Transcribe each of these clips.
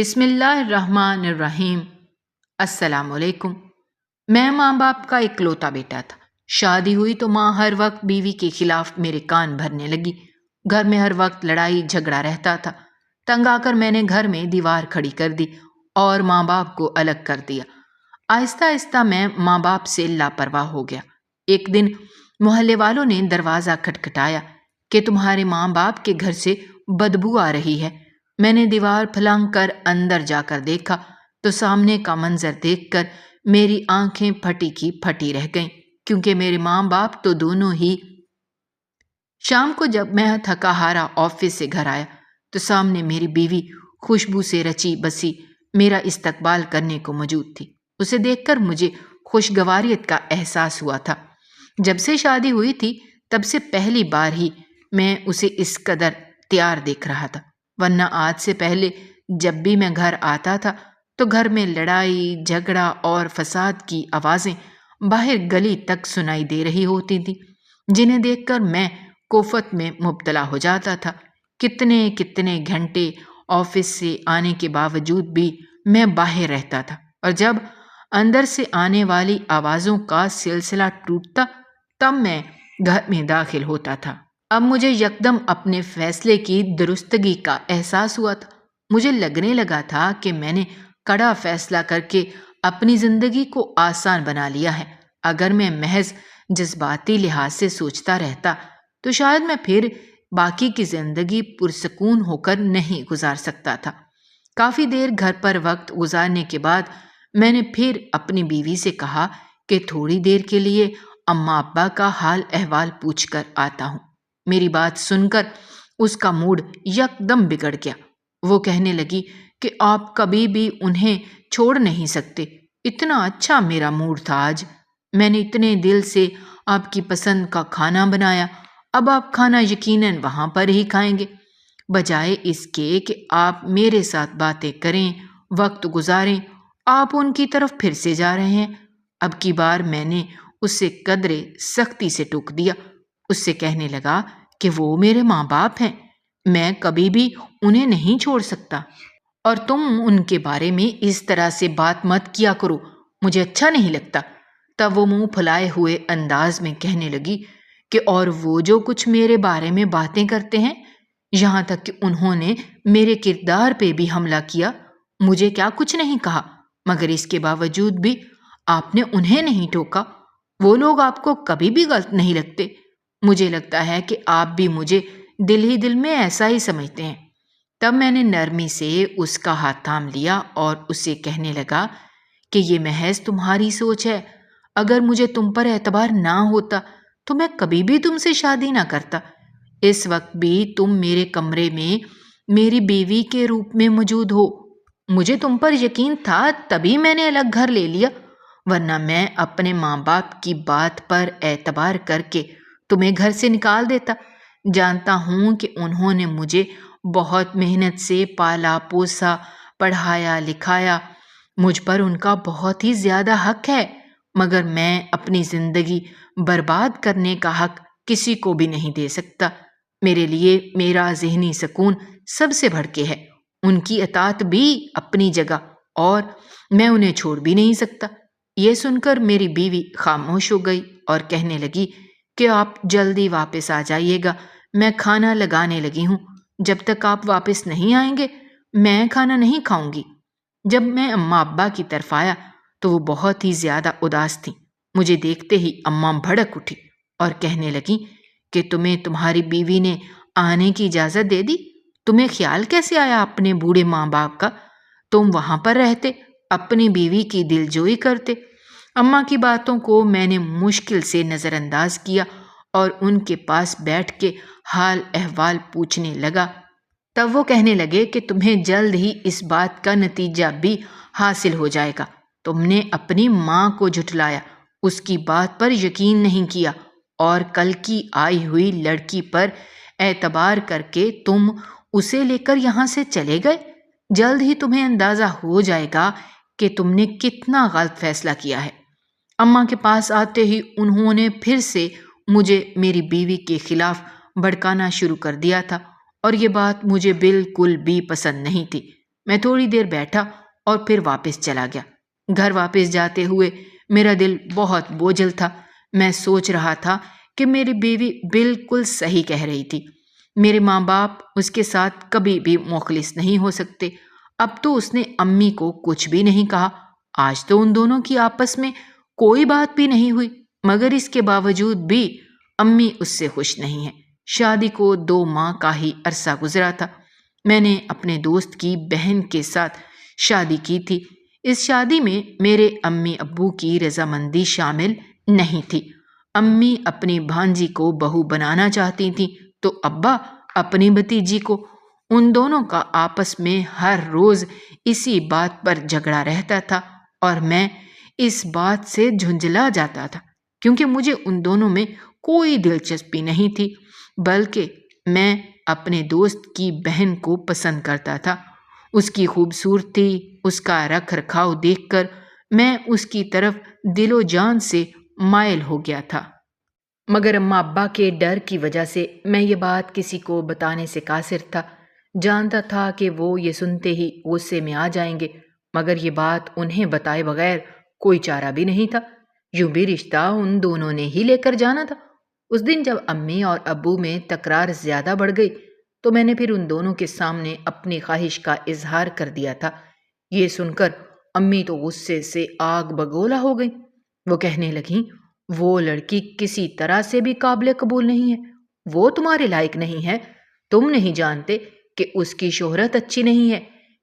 بسم اللہ الرحمن الرحیم۔ السلام علیکم۔ میں ماں باپ کا اکلوتا بیٹا تھا۔ شادی ہوئی تو ماں ہر وقت بیوی کے خلاف میرے کان بھرنے لگی۔ گھر میں ہر وقت لڑائی جھگڑا رہتا تھا۔ تنگ آ کر میں نے گھر میں دیوار کھڑی کر دی اور ماں باپ کو الگ کر دیا۔ آہستہ آہستہ میں ماں باپ سے لاپرواہ ہو گیا۔ ایک دن محلے والوں نے دروازہ کھٹکھٹایا کہ تمہارے ماں باپ کے گھر سے بدبو آ رہی ہے۔ میں نے دیوار پھلانگ کر اندر جا کر دیکھا تو سامنے کا منظر دیکھ کر میری آنکھیں پھٹی کی پھٹی رہ گئیں، کیونکہ میرے ماں باپ تو دونوں ہی۔ شام کو جب میں تھکا ہارا آفس سے گھر آیا تو سامنے میری بیوی خوشبو سے رچی بسی میرا استقبال کرنے کو موجود تھی۔ اسے دیکھ کر مجھے خوشگواریت کا احساس ہوا تھا۔ جب سے شادی ہوئی تھی تب سے پہلی بار ہی میں اسے اس قدر تیار دیکھ رہا تھا، ورنہ آج سے پہلے جب بھی میں گھر آتا تھا تو گھر میں لڑائی جھگڑا اور فساد کی آوازیں باہر گلی تک سنائی دے رہی ہوتی تھیں، جنہیں دیکھ کر میں کوفت میں مبتلا ہو جاتا تھا۔ کتنے کتنے گھنٹے آفس سے آنے کے باوجود بھی میں باہر رہتا تھا، اور جب اندر سے آنے والی آوازوں کا سلسلہ ٹوٹتا تب میں گھر میں داخل ہوتا تھا۔ اب مجھے یکدم اپنے فیصلے کی درستگی کا احساس ہوا تھا۔ مجھے لگنے لگا تھا کہ میں نے کڑا فیصلہ کر کے اپنی زندگی کو آسان بنا لیا ہے۔ اگر میں محض جذباتی لحاظ سے سوچتا رہتا تو شاید میں پھر باقی کی زندگی پرسکون ہو کر نہیں گزار سکتا تھا۔ کافی دیر گھر پر وقت گزارنے کے بعد میں نے پھر اپنی بیوی سے کہا کہ تھوڑی دیر کے لیے اماں ابا کا حال احوال پوچھ کر آتا ہوں۔ میری بات سن کر اس کا موڈ یکدم بگڑ گیا۔ وہ کہنے لگی کہ آپ کبھی بھی انہیں چھوڑ نہیں سکتے۔ اتنا اچھا میرا موڈ تھا آج، میں نے اتنے دل سے آپ کی پسند کا کھانا بنایا، اب آپ کھانا یقیناً وہاں پر ہی کھائیں گے، بجائے اس کے کہ آپ میرے ساتھ باتیں کریں، وقت گزاریں، آپ ان کی طرف پھر سے جا رہے ہیں۔ اب کی بار میں نے اس سے قدرے سختی سے ٹوک دیا۔ اس سے کہنے لگا کہ وہ میرے ماں باپ ہیں، میں کبھی بھی انہیں نہیں چھوڑ سکتا، اور تم ان کے بارے میں اس طرح سے بات مت کیا کرو، مجھے اچھا نہیں لگتا۔ تب وہ منہ پھلائے ہوئے انداز میں کہنے لگی کہ اور وہ جو کچھ میرے بارے میں باتیں کرتے ہیں، یہاں تک کہ انہوں نے میرے کردار پہ بھی حملہ کیا، مجھے کیا کچھ نہیں کہا، مگر اس کے باوجود بھی آپ نے انہیں نہیں ٹوکا۔ وہ لوگ آپ کو کبھی بھی غلط نہیں لگتے۔ مجھے لگتا ہے کہ آپ بھی مجھے دل ہی دل میں ایسا ہی سمجھتے ہیں۔ تب میں نے نرمی سے اس کا ہاتھ تھام لیا اور اسے کہنے لگا کہ یہ محض تمہاری سوچ ہے، اگر مجھے تم پر اعتبار نہ ہوتا تو میں کبھی بھی تم سے شادی نہ کرتا۔ اس وقت بھی تم میرے کمرے میں میری بیوی کے روپ میں موجود ہو۔ مجھے تم پر یقین تھا تبھی میں نے الگ گھر لے لیا، ورنہ میں اپنے ماں باپ کی بات پر اعتبار کر کے تمہیں گھر سے نکال دیتا۔ جانتا ہوں کہ انہوں نے مجھے بہت محنت سے پالا پوسا، پڑھایا لکھایا، مجھ پر ان کا بہت ہی زیادہ حق ہے، مگر میں اپنی زندگی برباد کرنے کا حق کسی کو بھی نہیں دے سکتا۔ میرے لیے میرا ذہنی سکون سب سے بڑھ کے ہے، ان کی اطاعت بھی اپنی جگہ، اور میں انہیں چھوڑ بھی نہیں سکتا۔ یہ سن کر میری بیوی خاموش ہو گئی اور کہنے لگی کہ آپ جلدی واپس آ جائیے گا، میں کھانا لگانے لگی ہوں، جب تک آپ واپس نہیں آئیں گے میں کھانا نہیں کھاؤں گی۔ جب میں اماں ابا کی طرف آیا تو وہ بہت ہی زیادہ اداس تھیں۔ مجھے دیکھتے ہی اماں بھڑک اٹھی اور کہنے لگی کہ تمہیں تمہاری بیوی نے آنے کی اجازت دے دی؟ تمہیں خیال کیسے آیا اپنے بوڑھے ماں باپ کا؟ تم وہاں پر رہتے، اپنی بیوی کی دل جوئی کرتے۔ اماں کی باتوں کو میں نے مشکل سے نظر انداز کیا اور ان کے پاس بیٹھ کے حال احوال پوچھنے لگا۔ تب وہ کہنے لگے کہ تمہیں جلد ہی اس بات کا نتیجہ بھی حاصل ہو جائے گا۔ تم نے اپنی ماں کو جھٹلایا، اس کی بات پر یقین نہیں کیا، اور کل کی آئی ہوئی لڑکی پر اعتبار کر کے تم اسے لے کر یہاں سے چلے گئے۔ جلد ہی تمہیں اندازہ ہو جائے گا کہ تم نے کتنا غلط فیصلہ کیا ہے۔ اماں کے پاس آتے ہی انہوں نے پھر سے مجھے میری بیوی کے خلاف بھڑکانا شروع کر دیا تھا، اور یہ بات مجھے بالکل بھی پسند نہیں تھی۔ میں تھوڑی دیر بیٹھا اور پھر واپس چلا گیا۔ گھر واپس جاتے ہوئے میرا دل بہت بوجھل تھا۔ میں سوچ رہا تھا کہ میری بیوی بالکل صحیح کہہ رہی تھی۔ میرے ماں باپ اس کے ساتھ کبھی بھی مخلص نہیں ہو سکتے۔ اب تو اس نے امی کو کچھ بھی نہیں کہا۔ آج تو ان دونوں کی آپس میں کوئی بات بھی نہیں ہوئی، مگر اس کے باوجود بھی امی اس سے خوش نہیں ہیں۔ شادی کو 2 ماہ کا ہی عرصہ گزرا تھا۔ میں نے اپنے دوست کی بہن کے ساتھ شادی کی تھی۔ اس شادی میں میرے امی ابو کی رضامندی شامل نہیں تھی۔ امی اپنی بھانجی کو بہو بنانا چاہتی تھیں تو ابا اپنی بھتیجی کو۔ ان دونوں کا آپس میں ہر روز اسی بات پر جھگڑا رہتا تھا اور میں اس بات سے جھنجھلا جاتا تھا، کیونکہ مجھے ان دونوں میں کوئی دلچسپی نہیں تھی، بلکہ میں اپنے دوست کی بہن کو پسند کرتا تھا۔ اس کی خوبصورتی، اس کا رکھ رکھاؤ دیکھ کر میں اس کی طرف دل و جان سے مائل ہو گیا تھا۔ مگر اماں ابا کے ڈر کی وجہ سے میں یہ بات کسی کو بتانے سے قاصر تھا۔ جانتا تھا کہ وہ یہ سنتے ہی غصے میں آ جائیں گے، مگر یہ بات انہیں بتائے بغیر کوئی چارہ بھی نہیں تھا۔ یوں بھی رشتہ ان دونوں نے ہی لے کر جانا تھا۔ اس دن جب امی اور ابو میں تکرار زیادہ بڑھ گئی تو میں نے پھر ان دونوں کے سامنے اپنی خواہش کا اظہار کر دیا تھا۔ یہ سن کر امی تو غصے سے آگ بگولا ہو گئی۔ وہ کہنے لگیں، وہ لڑکی کسی طرح سے بھی قابل قبول نہیں ہے، وہ تمہارے لائق نہیں ہے۔ تم نہیں جانتے کہ اس کی شہرت اچھی نہیں ہے۔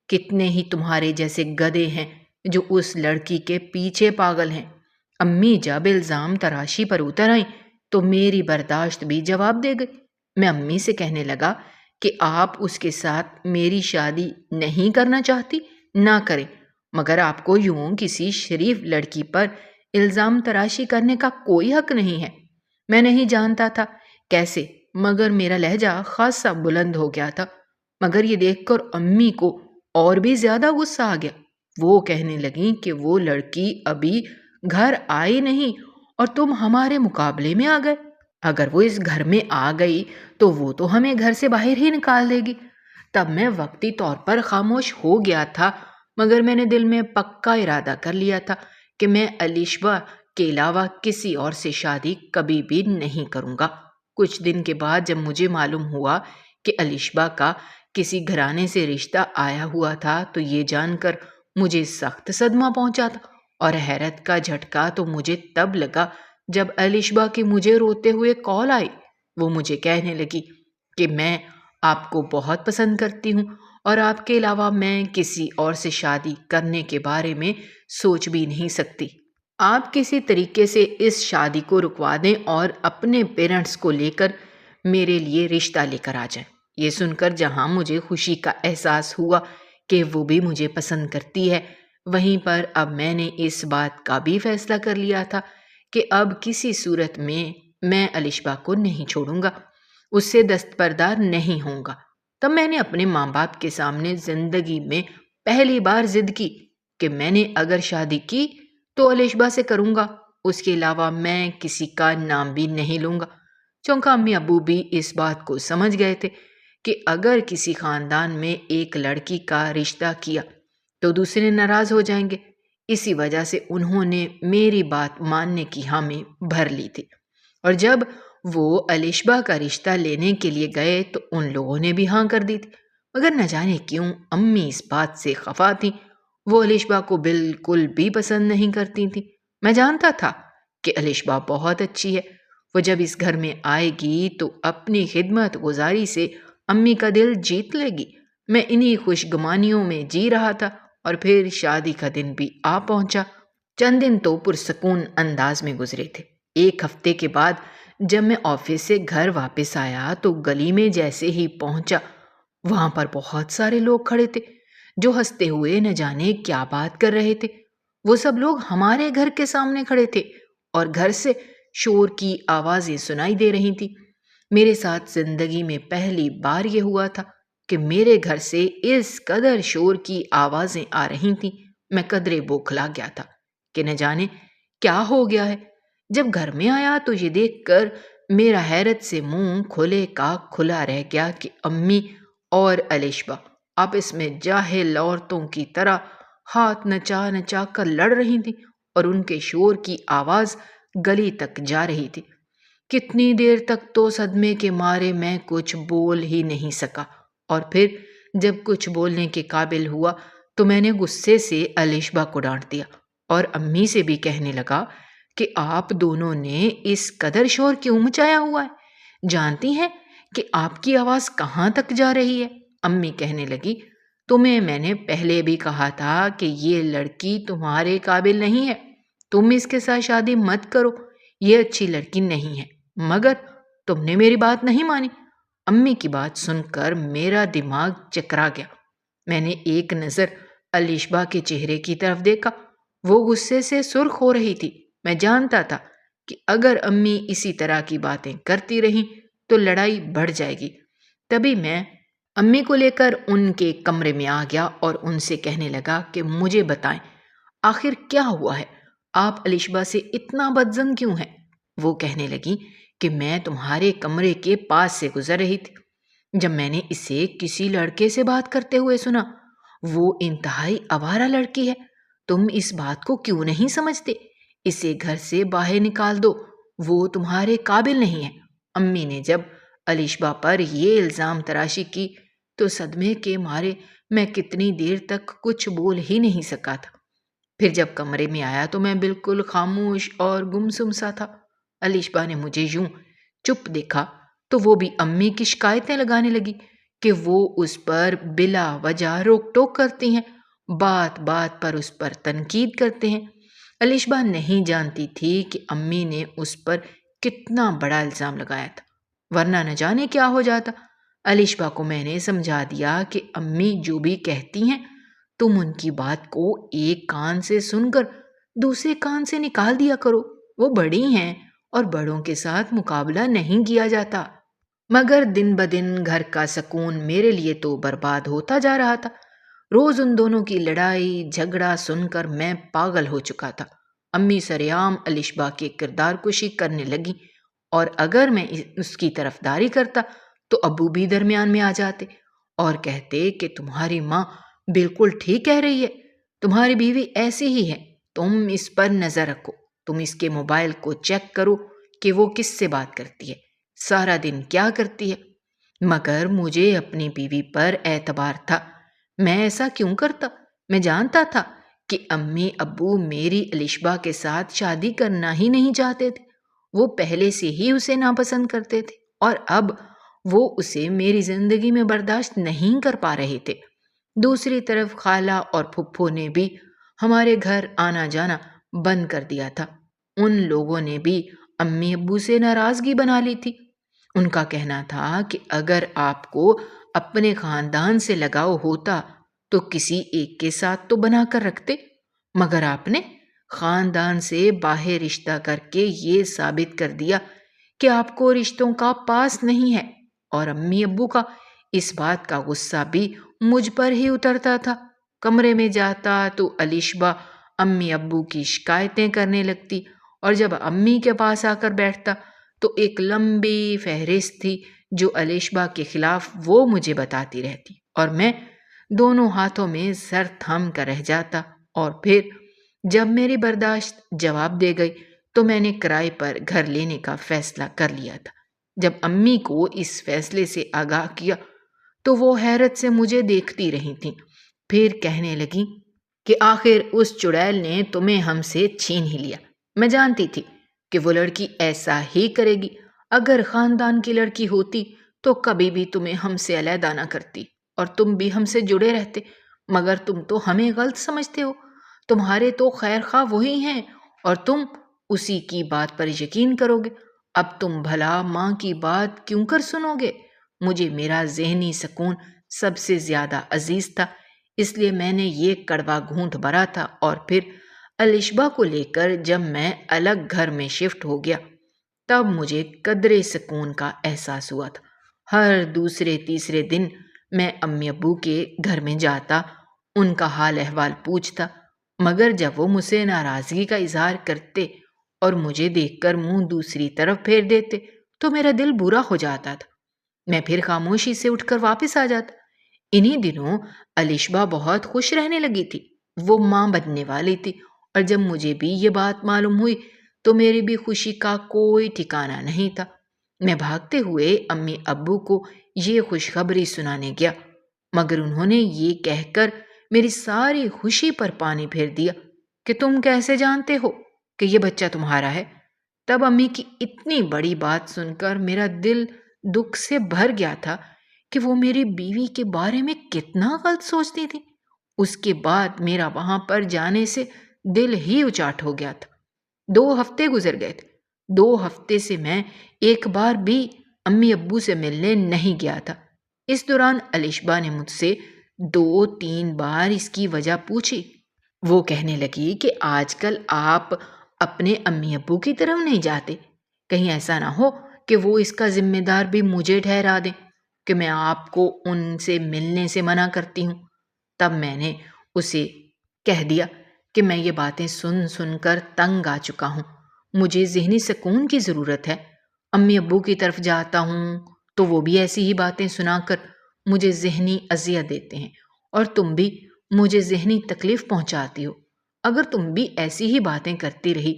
کتنے ہی تمہارے جیسے گدھے ہیں جو اس لڑکی کے پیچھے پاگل ہیں۔ امی جب الزام تراشی پر اتر آئیں تو میری برداشت بھی جواب دے گئی۔ میں امی سے کہنے لگا کہ آپ اس کے ساتھ میری شادی نہیں کرنا چاہتی، نہ کریں، مگر آپ کو یوں کسی شریف لڑکی پر الزام تراشی کرنے کا کوئی حق نہیں ہے۔ میں نہیں جانتا تھا کیسے، مگر میرا لہجہ خاصا بلند ہو گیا تھا۔ مگر یہ دیکھ کر امی کو اور بھی زیادہ غصہ آ گیا۔ وہ کہنے لگیں کہ وہ لڑکی ابھی گھر آئی نہیں اور تم ہمارے مقابلے میں آ گئے۔ اگر وہ اس گھر میں آ گئی تو وہ تو ہمیں گھر سے باہر ہی نکال دے گی۔ تب میں وقتی طور پر خاموش ہو گیا تھا، مگر میں نے دل میں پکا ارادہ کر لیا تھا کہ میں الیشبا کے علاوہ کسی اور سے شادی کبھی بھی نہیں کروں گا۔ کچھ دن کے بعد جب مجھے معلوم ہوا کہ الیشبا کا کسی گھرانے سے رشتہ آیا ہوا تھا تو یہ جان کر مجھے سخت صدمہ پہنچا تھا، اور حیرت کا جھٹکا تو مجھے تب لگا جب الیشبا کی مجھے روتے ہوئے کال آئی۔ وہ مجھے کہنے لگی کہ میں آپ کو بہت پسند کرتی ہوں اور آپ کے علاوہ میں کسی اور سے شادی کرنے کے بارے میں سوچ بھی نہیں سکتی۔ آپ کسی طریقے سے اس شادی کو رکوا دیں اور اپنے پیرنٹس کو لے کر میرے لیے رشتہ لے کر آ جائیں۔ یہ سن کر جہاں مجھے خوشی کا احساس ہوا کہ وہ بھی مجھے پسند کرتی ہے، وہیں پر اب میں نے اس بات کا بھی فیصلہ کر لیا تھا کہ اب کسی صورت میں الیشبا کو نہیں چھوڑوں گا، اس سے دستبردار نہیں ہوں گا۔ تب میں نے اپنے ماں باپ کے سامنے زندگی میں پہلی بار ضد کی کہ میں نے اگر شادی کی تو الیشبا سے کروں گا، اس کے علاوہ میں کسی کا نام بھی نہیں لوں گا۔ چونکہ امی ابو بھی اس بات کو سمجھ گئے تھے کہ اگر کسی خاندان میں ایک لڑکی کا رشتہ کیا تو دوسرے ناراض ہو جائیں گے، اسی وجہ سے انہوں نے میری بات ماننے کی حامی بھر لی تھی۔ اور جب وہ الیشبا کا رشتہ لینے کے لیے گئے تو ان لوگوں نے بھی ہاں کر دی تھی، مگر نہ جانے کیوں امی اس بات سے خفا تھیں۔ وہ الیشبا کو بالکل بھی پسند نہیں کرتی تھیں۔ میں جانتا تھا کہ الیشبا بہت اچھی ہے، وہ جب اس گھر میں آئے گی تو اپنی خدمت گزاری سے امی کا دل جیت لے گی۔ میں انہی خوش گمانیوں میں جی رہا تھا اور پھر شادی کا دن بھی آ پہنچا۔ چند دن تو پرسکون انداز میں گزرے تھے۔ ایک ہفتے کے بعد جب میں آفس سے گھر واپس آیا تو گلی میں جیسے ہی پہنچا، وہاں پر بہت سارے لوگ کھڑے تھے جو ہنستے ہوئے نہ جانے کیا بات کر رہے تھے۔ وہ سب لوگ ہمارے گھر کے سامنے کھڑے تھے اور گھر سے شور کی آوازیں سنائی دے رہی تھیں۔ میرے ساتھ زندگی میں پہلی بار یہ ہوا تھا کہ میرے گھر سے اس قدر شور کی آوازیں آ رہی تھیں۔ میں قدرے بوکھلا گیا تھا کہ نہ جانے کیا ہو گیا ہے۔ جب گھر میں آیا تو یہ دیکھ کر میرا حیرت سے منہ کھلے کا کھلا رہ گیا کہ امی اور الیشبا آپس میں جاہل عورتوں کی طرح ہاتھ نچا نچا کر لڑ رہی تھیں اور ان کے شور کی آواز گلی تک جا رہی تھی۔ کتنی دیر تک تو صدمے کے مارے میں کچھ بول ہی نہیں سکا، اور پھر جب کچھ بولنے کے قابل ہوا تو میں نے غصے سے الشبا کو ڈانٹ دیا اور امی سے بھی کہنے لگا کہ آپ دونوں نے اس قدر شور کیوں مچایا ہوا ہے؟ جانتی ہیں کہ آپ کی آواز کہاں تک جا رہی ہے؟ امی کہنے لگی، تمہیں میں نے پہلے بھی کہا تھا کہ یہ لڑکی تمہارے قابل نہیں ہے، تم اس کے ساتھ شادی مت کرو، یہ اچھی لڑکی نہیں ہے، مگر تم نے میری بات نہیں مانی۔ امی کی بات سن کر میرا دماغ چکرا گیا۔ میں نے ایک نظر الشبا کے چہرے کی طرف دیکھا، وہ غصے سے سرخ ہو رہی تھی۔ میں جانتا تھا کہ اگر امی اسی طرح کی باتیں کرتی رہیں تو لڑائی بڑھ جائے گی۔ تبھی میں امی کو لے کر ان کے کمرے میں آ گیا اور ان سے کہنے لگا کہ مجھے بتائیں آخر کیا ہوا ہے، آپ الشبا سے اتنا بدظن کیوں ہیں؟ وہ کہنے لگی کہ میں تمہارے کمرے کے پاس سے گزر رہی تھی جب میں نے اسے کسی لڑکے سے بات کرتے ہوئے سنا۔ وہ انتہائی آوارہ لڑکی ہے، تم اس بات کو کیوں نہیں سمجھتے؟ اسے گھر سے باہر نکال دو، وہ تمہارے قابل نہیں ہے۔ امی نے جب الشبا پر یہ الزام تراشی کی تو صدمے کے مارے میں کتنی دیر تک کچھ بول ہی نہیں سکا تھا۔ پھر جب کمرے میں آیا تو میں بالکل خاموش اور گمسم سا تھا۔ الشبا نے مجھے یوں چپ دیکھا تو وہ بھی امی کی شکایتیں لگانے لگی کہ وہ اس پر بلا وجہ روک ٹوک کرتی ہیں، بات بات پر اس پر تنقید کرتے ہیں۔ الشبا نہیں جانتی تھی کہ امی نے اس پر کتنا بڑا الزام لگایا تھا، ورنہ نہ جانے کیا ہو جاتا۔ الشبا کو میں نے سمجھا دیا کہ امی جو بھی کہتی ہیں تم ان کی بات کو ایک کان سے سن کر دوسرے کان سے نکال دیا کرو، وہ بڑی ہیں اور بڑوں کے ساتھ مقابلہ نہیں کیا جاتا۔ مگر دن بدن گھر کا سکون میرے لیے تو برباد ہوتا جا رہا تھا۔ روز ان دونوں کی لڑائی جھگڑا سن کر میں پاگل ہو چکا تھا۔ امی سریعام الشبا کے کردار کشی کرنے لگی، اور اگر میں اس کی طرفداری کرتا تو ابو بھی درمیان میں آ جاتے اور کہتے کہ تمہاری ماں بالکل ٹھیک کہہ رہی ہے، تمہاری بیوی ایسی ہی ہے، تم اس پر نظر رکھو، تم اس کے موبائل کو چیک کرو کہ وہ کس سے بات کرتی ہے، سارا دن کیا کرتی ہے۔ مگر مجھے اپنی بیوی پر اعتبار تھا، میں ایسا کیوں کرتا؟ میں جانتا تھا کہ امی ابو میری الشبا کے ساتھ شادی کرنا ہی نہیں چاہتے تھے، وہ پہلے سے ہی اسے ناپسند کرتے تھے اور اب وہ اسے میری زندگی میں برداشت نہیں کر پا رہے تھے۔ دوسری طرف خالہ اور پھپھو نے بھی ہمارے گھر آنا جانا بند کر دیا تھا۔ ان لوگوں نے بھی امی ابو سے ناراضگی بنا لی تھی۔ ان کا کہنا تھا کہ اگر آپ کو اپنے خاندان سے لگاؤ ہوتا تو کسی ایک کے ساتھ تو بنا کر رکھتے، مگر آپ نے خاندان سے باہر رشتہ کر کے یہ ثابت کر دیا کہ آپ کو رشتوں کا پاس نہیں ہے، اور امی ابو کا اس بات کا غصہ بھی مجھ پر ہی اترتا تھا۔ کمرے میں جاتا تو الشبا امی ابو کی شکایتیں کرنے لگتی، اور جب امی کے پاس آ کر بیٹھتا تو ایک لمبی فہرست تھی جو الشبا کے خلاف وہ مجھے بتاتی رہتی، اور میں دونوں ہاتھوں میں سر تھام کر رہ جاتا۔ اور پھر جب میری برداشت جواب دے گئی تو میں نے کرائے پر گھر لینے کا فیصلہ کر لیا تھا۔ جب امی کو اس فیصلے سے آگاہ کیا تو وہ حیرت سے مجھے دیکھتی رہی تھیں، پھر کہنے لگی کہ آخر اس چڑیل نے تمہیں ہم سے چھین ہی لیا۔ میں جانتی تھی کہ وہ لڑکی ایسا ہی کرے گی، اگر خاندان کی لڑکی ہوتی تو کبھی بھی تمہیں ہم سے علیحدہ نہ کرتی اور تم بھی ہم سے جڑے رہتے، مگر تم تو ہمیں غلط سمجھتے ہو، تمہارے تو خیر خواہ وہی ہیں اور تم اسی کی بات پر یقین کرو گے۔ اب تم بھلا ماں کی بات کیوں کر سنو گے؟ مجھے میرا ذہنی سکون سب سے زیادہ عزیز تھا، اس لیے میں نے یہ کڑوا گھونٹ بھرا تھا، اور پھر الشبا کو لے کر جب میں الگ گھر میں شفٹ ہو گیا تب مجھے قدرے سکون کا احساس ہوا تھا۔ ہر دوسرے تیسرے دن میں امی ابو کے گھر میں جاتا، ان کا حال احوال پوچھتا، مگر جب وہ مجھ سے ناراضگی کا اظہار کرتے اور مجھے دیکھ کر منہ دوسری طرف پھیر دیتے تو میرا دل برا ہو جاتا تھا۔ میں پھر خاموشی سے اٹھ کر واپس آ جاتا۔ انہی دنوں الشبا بہت خوش رہنے لگی تھی۔ وہ ماں بننے والی تھی، اور جب مجھے بھی یہ بات معلوم ہوئی تو میری بھی خوشی کا کوئی ٹھکانہ نہیں تھا۔ میں بھاگتے ہوئے امی ابو کو یہ خوشخبری سنانے گیا، مگر انہوں نے یہ کہہ کر میری ساری خوشی پر پانی پھیر دیا کہ تم کیسے جانتے ہو کہ یہ بچہ تمہارا ہے؟ تب امی کی اتنی بڑی بات سن کر میرا دل دکھ سے بھر گیا تھا کہ وہ میری بیوی کے بارے میں کتنا غلط سوچتی تھی۔ اس کے بعد میرا وہاں پر جانے سے دل ہی اچاٹ ہو گیا تھا۔ 2 ہفتے گزر گئے تھے۔ 2 ہفتے سے میں ایک بار بھی امی ابو سے ملنے نہیں گیا تھا۔ اس دوران الشبا نے مجھ سے 2-3 بار اس کی وجہ پوچھی۔ وہ کہنے لگی کہ آج کل آپ اپنے امی ابو کی طرف نہیں جاتے، کہیں ایسا نہ ہو کہ وہ اس کا ذمہ دار بھی مجھے ٹھہرا دیں کہ میں آپ کو ان سے ملنے سے منع کرتی ہوں۔ تب میں نے اسے کہہ دیا کہ میں یہ باتیں سن سن کر تنگ آ چکا ہوں، مجھے ذہنی سکون کی ضرورت ہے۔ امی ابو کی طرف جاتا ہوں تو وہ بھی ایسی ہی باتیں سنا کر مجھے ذہنی اذیت دیتے ہیں، اور تم بھی مجھے ذہنی تکلیف پہنچاتی ہو۔ اگر تم بھی ایسی ہی باتیں کرتی رہی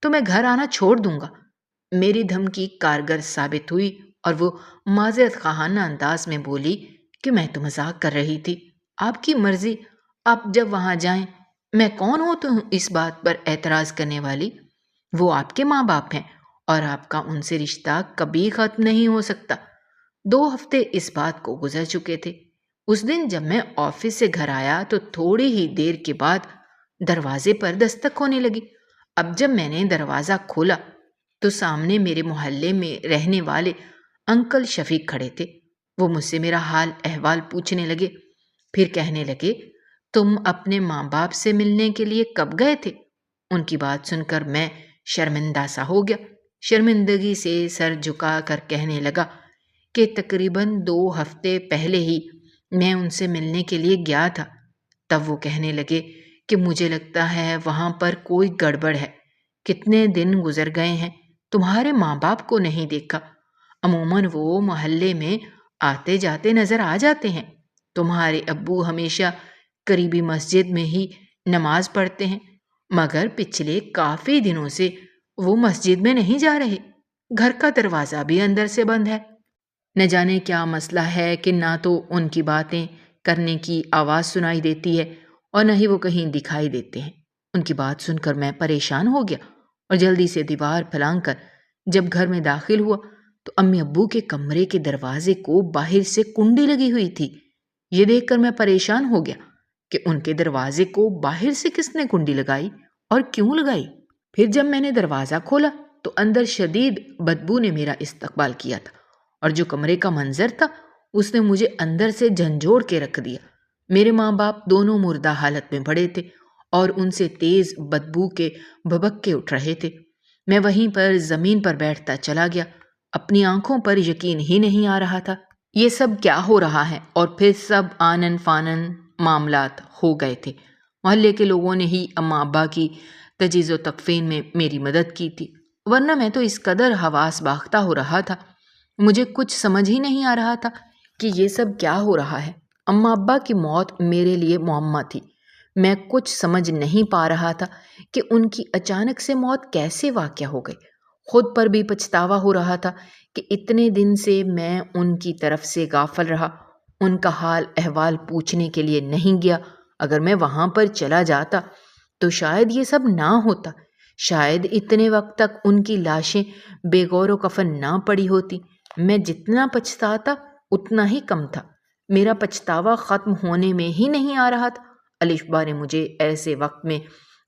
تو میں گھر آنا چھوڑ دوں گا۔ میری دھمکی کارگر ثابت ہوئی اور وہ معذرت خواہانہ انداز میں بولی کہ میں تو مذاق کر رہی تھی، آپ کی مرضی، آپ جب وہاں جائیں۔ میں کون ہوں تو اس بات پر اعتراض کرنے والی؟ وہ آپ کے ماں باپ ہیں اور آپ کا ان سے رشتہ کبھی ختم نہیں ہو سکتا۔ 2 ہفتے اس بات کو گزر چکے تھے۔ اس دن جب میں آفس سے گھر آیا تو تھوڑی ہی دیر کے بعد دروازے پر دستک ہونے لگی۔ اب جب میں نے دروازہ کھولا تو سامنے میرے محلے میں رہنے والے انکل شفیق کھڑے تھے۔ وہ مجھ سے میرا حال احوال پوچھنے لگے، پھر کہنے لگے، تم اپنے ماں باپ سے ملنے کے لیے کب گئے تھے؟ ان کی بات سن کر میں شرمندہ سا ہو گیا۔ شرمندگی سے سر جھکا کر کہنے لگا کہ تقریباً 2 ہفتے پہلے ہی میں ان سے ملنے کے لیے گیا تھا۔ تب وہ کہنے لگے کہ مجھے لگتا ہے وہاں پر کوئی گڑبڑ ہے۔ کتنے دن گزر گئے ہیں، تمہارے ماں باپ کو نہیں دیکھا۔ عموماً وہ محلے میں آتے جاتے نظر آ جاتے ہیں۔ تمہارے ابو ہمیشہ قریبی مسجد میں ہی نماز پڑھتے ہیں، مگر پچھلے کافی دنوں سے وہ مسجد میں نہیں جا رہے۔ گھر کا دروازہ بھی اندر سے بند ہے۔ نہ جانے کیا مسئلہ ہے کہ نہ تو ان کی باتیں کرنے کی آواز سنائی دیتی ہے اور نہ ہی وہ کہیں دکھائی دیتے ہیں۔ ان کی بات سن کر میں پریشان ہو گیا اور جلدی سے دیوار پھلانگ کر جب گھر میں داخل ہوا تو امی ابو کے کمرے کے دروازے کو باہر سے کنڈی لگی ہوئی تھی۔ یہ دیکھ کر میں پریشان ہو گیا کہ ان کے دروازے کو باہر سے کس نے کنڈی لگائی اور کیوں لگائی۔ پھر جب میں نے دروازہ کھولا تو اندر شدید بدبو نے میرا استقبال کیا تھا، اور جو کمرے کا منظر تھا اس نے مجھے اندر سے جھنجھوڑ کے رکھ دیا۔ میرے ماں باپ دونوں مردہ حالت میں پڑے تھے اور ان سے تیز بدبو کے بھبکے اٹھ رہے تھے۔ میں وہیں پر زمین پر بیٹھتا چلا گیا۔ اپنی آنکھوں پر یقین ہی نہیں آ رہا تھا۔ یہ سب کیا ہو رہا ہے؟ اور پھر سب آنن فانن معاملات ہو گئے تھے۔ محلے کے لوگوں نے ہی اماں ابا کی تجہیز و تکفین میں میری مدد کی تھی، ورنہ میں تو اس قدر حواس باختہ ہو رہا تھا، مجھے کچھ سمجھ ہی نہیں آ رہا تھا کہ یہ سب کیا ہو رہا ہے۔ اماں ابا کی موت میرے لیے معمہ تھی۔ میں کچھ سمجھ نہیں پا رہا تھا کہ ان کی اچانک سے موت کیسے واقع ہو گئی۔ خود پر بھی پچھتاوا ہو رہا تھا کہ اتنے دن سے میں ان کی طرف سے غافل رہا، ان کا حال احوال پوچھنے کے لیے نہیں گیا۔ اگر میں وہاں پر چلا جاتا تو شاید یہ سب نہ ہوتا، شاید اتنے وقت تک ان کی لاشیں بے غور و کفن نہ پڑی ہوتی۔ میں جتنا پچھتاتا اتنا ہی کم تھا۔ میرا پچھتاوا ختم ہونے میں ہی نہیں آ رہا تھا۔ الشبا نے مجھے ایسے وقت میں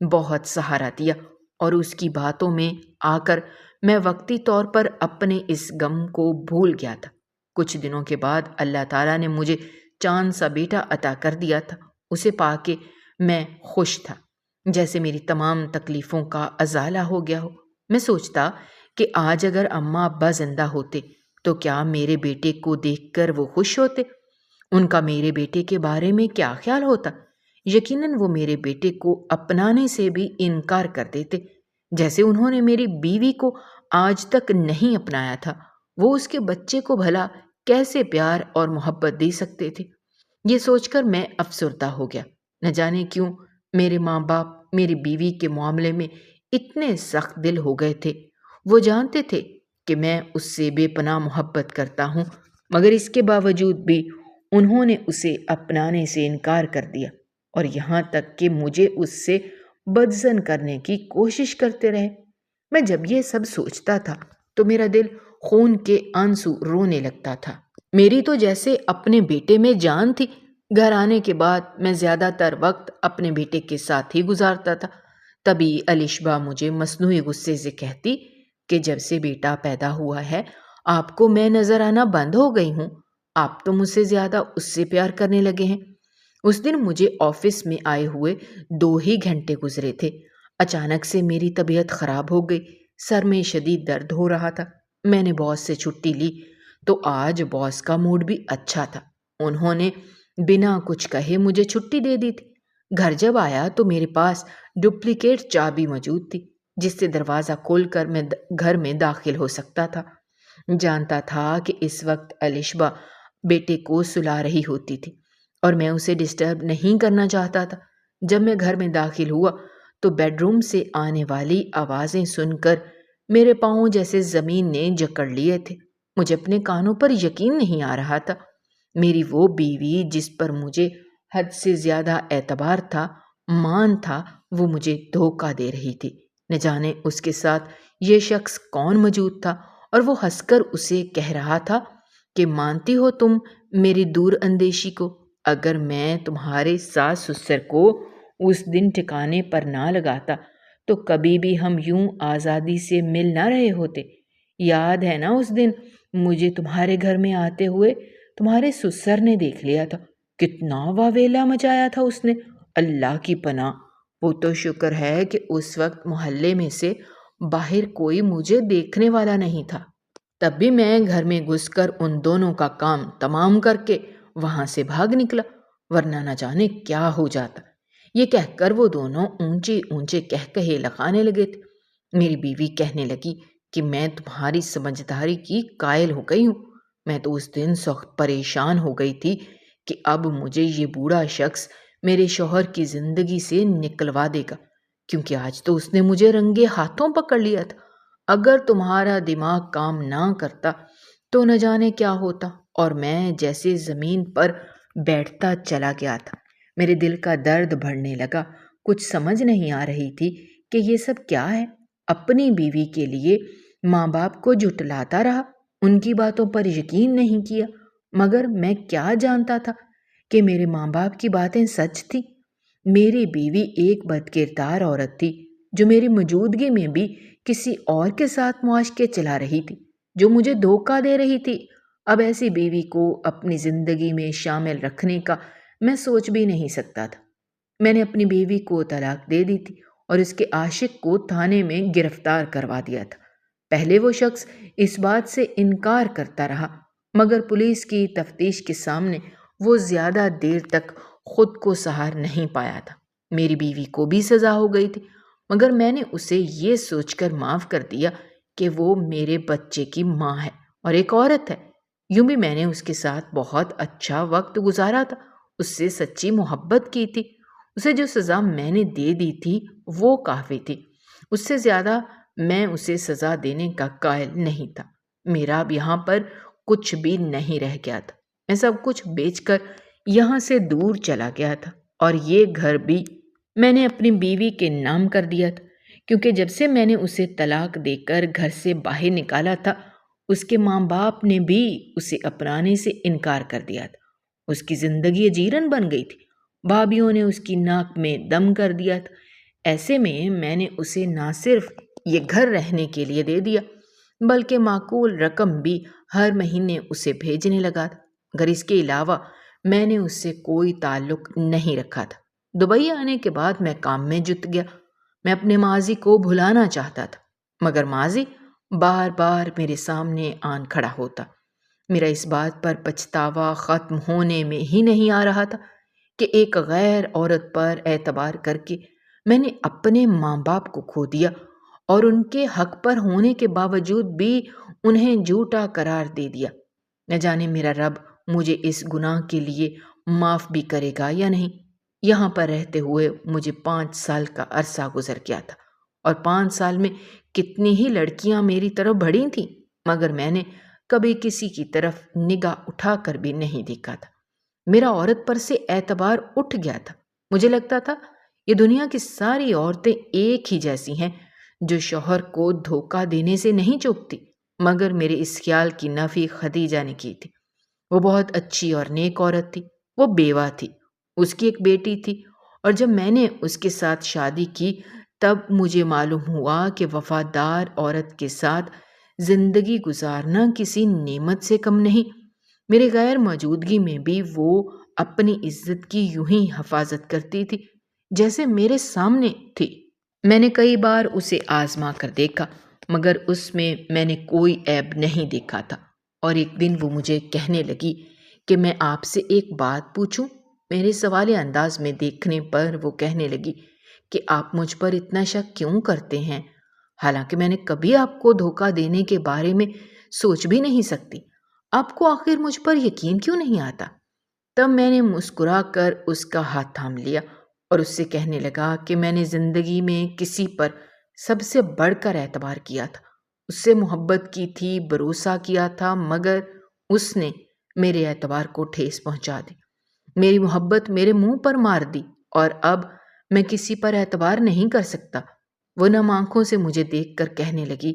بہت سہارا دیا اور اس کی باتوں میں آ کر میں وقتی طور پر اپنے اس غم کو بھول گیا تھا۔ کچھ دنوں کے بعد اللہ تعالیٰ نے مجھے چاند سا بیٹا عطا کر دیا تھا۔ اسے پا کے میں خوش تھا، جیسے میری تمام تکلیفوں کا ازالہ ہو گیا ہو۔ میں سوچتا کہ آج اگر اماں ابا زندہ ہوتے تو کیا میرے بیٹے کو دیکھ کر وہ خوش ہوتے؟ ان کا میرے بیٹے کے بارے میں کیا خیال ہوتا؟ یقیناً وہ میرے بیٹے کو اپنانے سے بھی انکار کر دیتے، جیسے انہوں نے میری بیوی کو آج تک نہیں اپنایا تھا۔ وہ اس کے بچے کو بھلا کیسے پیار اور محبت دے سکتے تھے؟ یہ سوچ کر میں افسردہ ہو گیا۔ نہ جانے کیوں میرے ماں باپ میری بیوی کے معاملے میں اتنے سخت دل ہو گئے تھے۔ وہ جانتے تھے کہ میں اس سے بے پناہ محبت کرتا ہوں، مگر اس کے باوجود بھی انہوں نے اسے اپنانے سے انکار کر دیا، اور یہاں تک کہ مجھے اس سے بدزن کرنے کی کوشش کرتے رہے۔ میں جب یہ سب سوچتا تھا تو میرا دل خون کے آنسو رونے لگتا تھا۔ میری تو جیسے اپنے بیٹے میں جان تھی۔ گھر آنے کے بعد میں زیادہ تر وقت اپنے بیٹے کے ساتھ ہی گزارتا تھا۔ تبھی الشبا مجھے مصنوعی غصے سے کہتی کہ جب سے بیٹا پیدا ہوا ہے آپ کو میں نظر آنا بند ہو گئی ہوں، آپ تو مجھ سے زیادہ اس سے پیار کرنے لگے ہیں۔ اس دن مجھے آفس میں آئے ہوئے 2 ہی گھنٹے گزرے تھے، اچانک سے میری طبیعت خراب ہو گئی، سر میں شدید درد ہو رہا تھا۔ میں نے باس سے چھٹی لی تو آج باس کا موڈ بھی اچھا تھا، انہوں نے بنا کچھ کہے مجھے چھٹی دے دی تھی۔ گھر جب آیا تو میرے پاس ڈپلیکیٹ چابی موجود تھی جس سے دروازہ کھول کر میں گھر میں داخل ہو سکتا تھا۔ جانتا تھا کہ اس وقت الشبا بیٹے کو سلا رہی ہوتی تھی اور میں اسے ڈسٹرب نہیں کرنا چاہتا تھا۔ جب میں گھر میں داخل ہوا تو بیڈ روم سے آنے والی آوازیں سن کر میرے پاؤں جیسے زمین نے جکڑ لیے تھے۔ مجھے اپنے کانوں پر یقین نہیں آ رہا تھا۔ میری وہ بیوی جس پر مجھے حد سے زیادہ اعتبار تھا، مان تھا، وہ مجھے دھوکہ دے رہی تھی۔ نہ جانے اس کے ساتھ یہ شخص کون موجود تھا، اور وہ ہنس کر اسے کہہ رہا تھا کہ مانتی ہو تم میری دور اندیشی کو؟ اگر میں تمہارے ساس سسر کو اس دن ٹھکانے پر نہ لگاتا تو کبھی بھی ہم یوں آزادی سے مل نہ رہے ہوتے۔ یاد ہے نا اس دن مجھے تمہارے گھر میں آتے ہوئے تمہارے سسر نے دیکھ لیا تھا، کتنا واویلا مچایا تھا اس نے۔ اللہ کی پناہ، وہ تو شکر ہے کہ اس وقت محلے میں سے باہر کوئی مجھے دیکھنے والا نہیں تھا، تب بھی میں گھر میں گھس کر ان دونوں کا کام تمام کر کے وہاں سے بھاگ نکلا، ورنہ نہ جانے کیا ہو جاتا۔ یہ کہہ کر وہ دونوں اونچے اونچے کہے لگانے لگے تھے۔ میری بیوی کہنے لگی کہ میں تمہاری سمجھداری کی قائل ہو گئی ہوں۔ میں تو اس دن سخت پریشان ہو گئی تھی کہ اب مجھے یہ بوڑھا شخص میرے شوہر کی زندگی سے نکلوا دے گا، کیونکہ آج تو اس نے مجھے رنگے ہاتھوں پکڑ لیا تھا۔ اگر تمہارا دماغ کام نہ کرتا تو نہ جانے کیا ہوتا، اور میں جیسے زمین پر بیٹھتا چلا گیا تھا۔ میرے دل کا درد بڑھنے لگا، کچھ سمجھ نہیں آ رہی تھی کہ یہ سب کیا ہے۔ اپنی بیوی کے لیے ماں باپ کو جھٹلاتا رہا، ان کی باتوں پر یقین نہیں کیا، مگر میں کیا جانتا تھا کہ میرے ماں باپ کی باتیں سچ تھی۔ میری بیوی ایک بد کردار عورت تھی جو میری موجودگی میں بھی کسی اور کے ساتھ معاشقے چلا رہی تھی، جو مجھے دھوکہ دے رہی تھی۔ اب ایسی بیوی کو اپنی زندگی میں شامل رکھنے کا میں سوچ بھی نہیں سکتا تھا۔ میں نے اپنی بیوی کو طلاق دے دی تھی اور اس کے عاشق کو تھانے میں گرفتار کروا دیا تھا۔ پہلے وہ شخص اس بات سے انکار کرتا رہا، مگر پولیس کی تفتیش کے سامنے وہ زیادہ دیر تک خود کو سہار نہیں پایا تھا۔ میری بیوی کو بھی سزا ہو گئی تھی، مگر میں نے اسے یہ سوچ کر معاف کر دیا کہ وہ میرے بچے کی ماں ہے اور ایک عورت ہے۔ یوں بھی میں نے اس کے ساتھ بہت اچھا وقت گزارا تھا، اس سے سچی محبت کی تھی۔ اسے جو سزا میں نے دے دی تھی وہ کافی تھی، اس سے زیادہ میں اسے سزا دینے کا قائل نہیں تھا۔ میرا اب یہاں پر کچھ بھی نہیں رہ گیا تھا، میں سب کچھ بیچ کر یہاں سے دور چلا گیا تھا، اور یہ گھر بھی میں نے اپنی بیوی کے نام کر دیا تھا، کیونکہ جب سے میں نے اسے طلاق دے کر گھر سے باہر نکالا تھا اس کے ماں باپ نے بھی اسے اپنانے سے انکار کر دیا تھا۔ اس کی زندگی اجیرن بن گئی تھی، بھابھیوں نے اس کی ناک میں دم کر دیا تھا۔ ایسے میں نے اسے نہ صرف یہ گھر رہنے کے لیے دے دیا بلکہ معقول رقم بھی ہر مہینے اسے بھیجنے لگا تھا، مگر اس کے علاوہ میں نے اس سے کوئی تعلق نہیں رکھا تھا۔ دبئی آنے کے بعد میں کام میں جت گیا۔ میں اپنے ماضی کو بھلانا چاہتا تھا، مگر ماضی بار بار میرے سامنے آن کھڑا ہوتا۔ میرا اس بات پر پچھتاوا ختم ہونے میں ہی نہیں آ رہا تھا کہ ایک غیر عورت پر اعتبار کر کے میں نے اپنے ماں باپ کو کھو دیا، اور ان کے حق پر ہونے کے باوجود بھی انہیں جھوٹا قرار دے دیا۔ نہ جانے میرا رب مجھے اس گناہ کے لیے معاف بھی کرے گا یا نہیں۔ یہاں پر رہتے ہوئے مجھے 5 سال کا عرصہ گزر گیا تھا، اور 5 سال میں کتنی ہی لڑکیاں میری طرف بڑھی تھیں، مگر میں نے کبھی کسی کی طرف نگاہ اٹھا کر بھی نہیں دیکھا تھا۔ میرا عورت پر سے اعتبار اٹھ گیا تھا۔ مجھے لگتا تھا یہ دنیا کی ساری عورتیں ایک ہی جیسی ہیں، جو شوہر کو دھوکہ دینے سے نہیں چوکتی، مگر میرے اس خیال کی نفی خدیجہ نے کی تھی۔ وہ بہت اچھی اور نیک عورت تھی، وہ بیوہ تھی، اس کی ایک بیٹی تھی، اور جب میں نے اس کے ساتھ شادی کی تب مجھے معلوم ہوا کہ وفادار عورت کے ساتھ زندگی گزارنا کسی نعمت سے کم نہیں۔ میرے غیر موجودگی میں بھی وہ اپنی عزت کی یوں ہی حفاظت کرتی تھی جیسے میرے سامنے تھی۔ میں نے کئی بار اسے آزما کر دیکھا، مگر اس میں نے کوئی عیب نہیں دیکھا تھا، اور ایک دن وہ مجھے کہنے لگی کہ میں آپ سے ایک بات پوچھوں۔ میرے سوالیہ انداز میں دیکھنے پر وہ کہنے لگی کہ آپ مجھ پر اتنا شک کیوں کرتے ہیں، حالانکہ میں نے کبھی آپ کو دھوکہ دینے کے بارے میں سوچ بھی نہیں سکتی۔ آپ کو آخر مجھ پر یقین کیوں نہیں آتا؟ تب میں نے مسکرا کر اس کا ہاتھ تھام لیا اور اس سے کہنے لگا کہ میں نے زندگی میں کسی پر سب سے بڑھ کر اعتبار کیا تھا، اس سے محبت کی تھی، بھروسہ کیا تھا، مگر اس نے میرے اعتبار کو ٹھیس پہنچا دی، میری محبت میرے منہ پر مار دی، اور اب میں کسی پر اعتبار نہیں کر سکتا۔ وہ نم آنکھوں سے مجھے دیکھ کر کہنے لگی،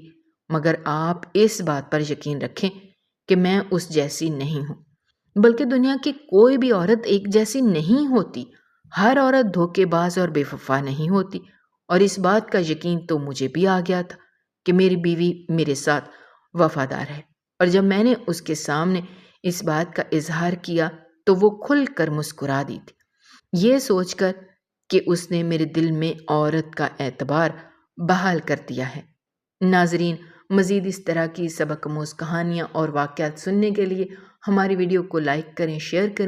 مگر آپ اس بات پر یقین رکھیں کہ میں اس جیسی نہیں ہوں، بلکہ دنیا کی کوئی بھی عورت ایک جیسی نہیں ہوتی، ہر عورت دھوکے باز اور بے وفا نہیں ہوتی، اور اس بات کا یقین تو مجھے بھی آ گیا تھا کہ میری بیوی میرے ساتھ وفادار ہے، اور جب میں نے اس کے سامنے اس بات کا اظہار کیا تو وہ کھل کر مسکرا دی تھی، یہ سوچ کر کہ اس نے میرے دل میں عورت کا اعتبار بحال کر دیا ہے۔ ناظرین، مزید اس طرح کی سبق آموز کہانیاں اور واقعات سننے کے لیے ہماری ویڈیو کو لائک کریں، شیئر کریں